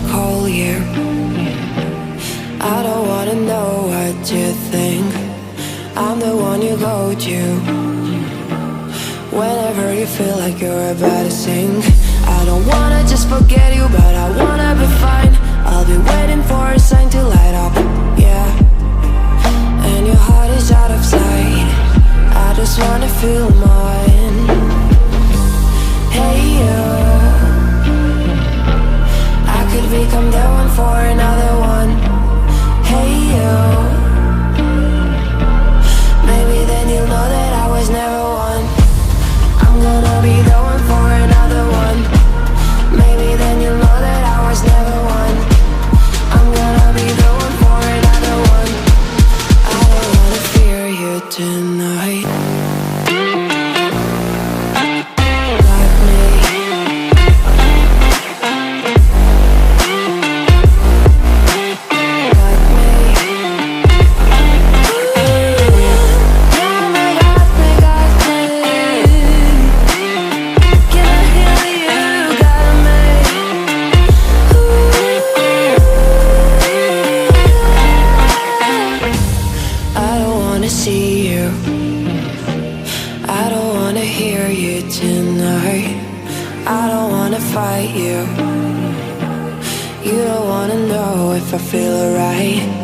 call you. I don't wanna know what you think. I'm the one you go to whenever you feel like you're about to sink. I don't wanna just forget you, but I wanna be fine. I'll be waiting for a sign to light up, yeah. And your heart is out of sight. I just wanna feel mine. Hey you, I could become the one for another one. Hey you, maybe then you'll know that I was never one. I'm gonna be the one for another one. Maybe then you'll know that I was never one. I'm gonna be the one for another one. I don't wanna fear you tonight. Fight you. You don't wanna know if I feel alright.